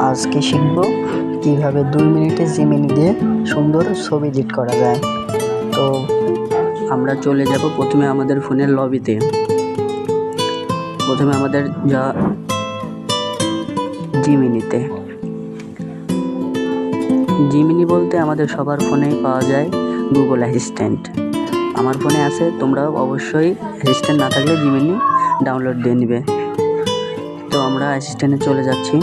আজকে শিখব কিভাবে 2 মিনিটে জিমিনি দিয়ে সুন্দর ছবি এডিট করা যায়। তো আমরা চলে যাব প্রথমে আমাদের ফোনের লবিতে। প্রথমে আমাদের যা জিমিনিতে, জিমিনি বলতে আমাদের সবার ফোনেই পাওয়া যায় গুগল অ্যাসিস্ট্যান্ট। আমার ফোনে আছে, তোমরাও অবশ্যই অ্যাসিস্ট্যান্ট না থাকলে জিমিনি ডাউনলোড দিয়ে নেবে। তো আমরা অ্যাসিস্ট্যান্টে চলে যাচ্ছি।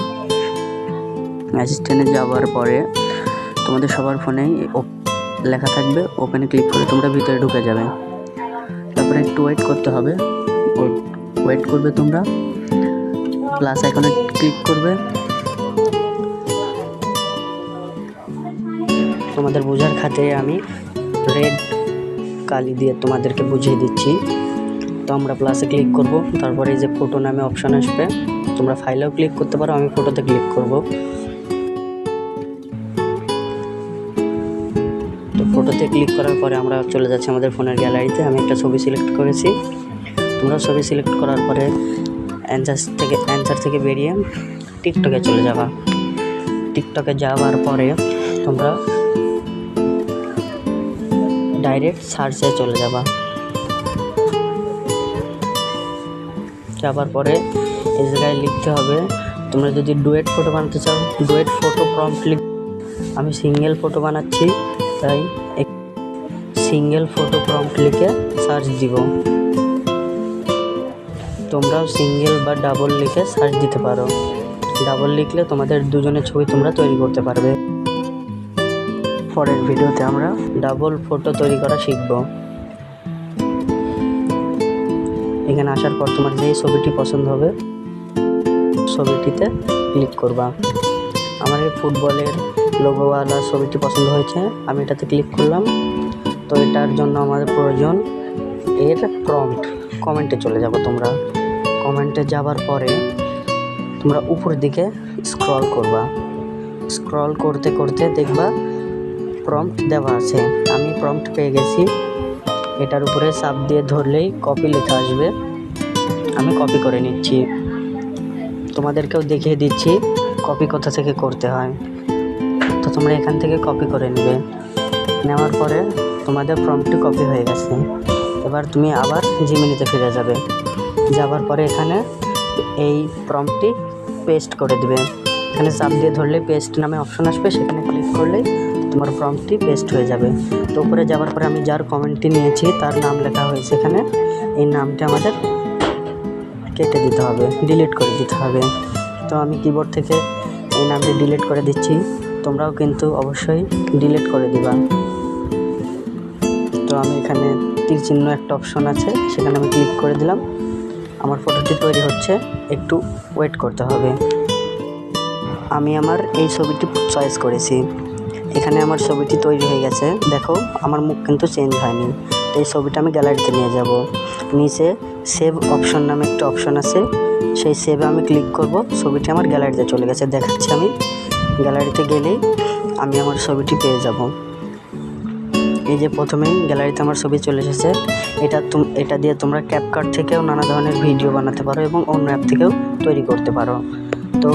অ্যাসিস্ট্যান্টে যাওয়ার পরে তোমাদের সবার ফোনেই লেখা থাকবে, ওপেনে ক্লিক করে তোমরা ভিতরে ঢুকে যাবে। তারপরে একটু ওয়েট করতে হবে, ওয়েট করবে তোমরা, প্লাস আইকনে ক্লিক করবে। তোমাদের বোঝার খাতিরে আমি রেড কালি দিয়ে তোমাদেরকে বুঝিয়ে দিচ্ছি। তো আমরা প্লাসে ক্লিক করব, তারপরে এই যে ফটো নামে অপশান আসবে, তোমরা ফাইলেও ক্লিক করতে পারো, আমি ফটোতে ক্লিক করব। তো ফটোতে ক্লিক করার পরে আমরা চলে যাচ্ছি আমাদের ফোনের গ্যালারিতে। আমি একটা ছবি সিলেক্ট করেছি, তোমরা ছবি সিলেক্ট করার পরে অ্যান্সার থেকে বেরিয়ে টিকটকে চলে যাবা। টিকটকে যাওয়ার পরে তোমরা ডাইরেক্ট সার্চে চলে যাবা। যাবার পরে এই জায়গায় লিখতে হবে, তোমরা যদি ডুয়েট ফটো বানাতে চাও, ডুয়েট ফটো প্রম্পট আমি সিঙ্গেল ফটো বানাচ্ছি, তাই সিঙ্গেল ফটো প্রম্পট লিখে সার্চ দিব। তোমরাও সিঙ্গেল বা ডাবল লিখে সার্চ দিতে পারো। ডাবল লিখলে তোমাদের দুজনের ছবি তোমরা তৈরি করতে পারবে। পরের ভিডিওতে আমরা ডাবল ফটো তৈরি করা শিখব। এখানে আসার পর তোমার যেই ছবিটি পছন্দ হবে ছবিটিতে ক্লিক করবা। আমার এই ফুটবলের লোগোওয়ালা ছবিটি পছন্দ হয়েছে, আমি এটাতে ক্লিক করলাম। তো এটার জন্য আমাদের প্রয়োজন এর প্রম্পট। কমেন্টে চলে যাবো। তোমরা কমেন্টে যাবার পরে তোমরা উপরের দিকে স্ক্রল করবা। স্ক্রল করতে করতে দেখবা প্রম্পট দেওয়া আছে। আমি প্রম্পট পেয়ে গেছি। এটার উপরে চাপ দিয়ে ধরলেই কপি লেখা আসবে, আমি কপি করে নিচ্ছি। তোমাদেরকেও দেখিয়ে দিচ্ছি কপি কোথা থেকে করতে হয়। তো তোমরা এখান থেকে কপি করে নেবে। নেওয়ার পরে তোমাদের প্রম্পটটি কপি হয়ে গেছে। এবার তুমি আবার জিমিনিতে ফিরে যাবে। যাবার পরে এখানে এই প্রম্পটটি পেস্ট করে দিবে। এখানে চাপ দিয়ে ধরলে পেস্ট নামে অপশন আসবে, সেখানে ক্লিক করলেই তোমার প্রম্পটটি পেস্ট হয়ে যাবে। তো উপরে যাওয়ার পরে আমি যার কমেন্টটি নিয়েছি তার নাম লেখা হয়েছে এখানে, এই নামটা আমাদের কেটে দিতে হবে, ডিলিট করে দিতে হবে। তো আমি কিবোর্ড থেকে এই নামটি ডিলিট করে দিচ্ছি, তোমরাও কিন্তু অবশ্যই ডিলিট করে দিবা। তো আমি এখানে তীর চিহ্ন একটা অপশন আছে, সেখানে আমি ক্লিক করে দিলাম। আমার ফটোটি তৈরি হচ্ছে, একটু ওয়েট করতে হবে। আমি আমার এই ছবিটি চয়েস করেছি, এখানে আমার ছবিটি তৈরি হয়ে গেছে। দেখো আমার মুখ কিন্তু চেঞ্জ হয়নি। তো এই ছবিটা আমি গ্যালারিতে নিয়ে যাব। নিচে সেভ অপশন নামে একটা অপশন আছে, সেই সেভে আমি ক্লিক করব। ছবিটি আমার গ্যালারিতে চলে গেছে, দেখাচ্ছি। আমি গ্যালারিতে গেলেই আমি আমার ছবিটি পেয়ে যাব। এই যে প্রথমেই গ্যালারিতে আমার ছবি চলে এসেছে। এটা দিয়ে তোমরা ক্যাপকাট থেকেও নানা ধরনের ভিডিও বানাতে পারো এবং অন্য অ্যাপ থেকেও তৈরি করতে পারো। তো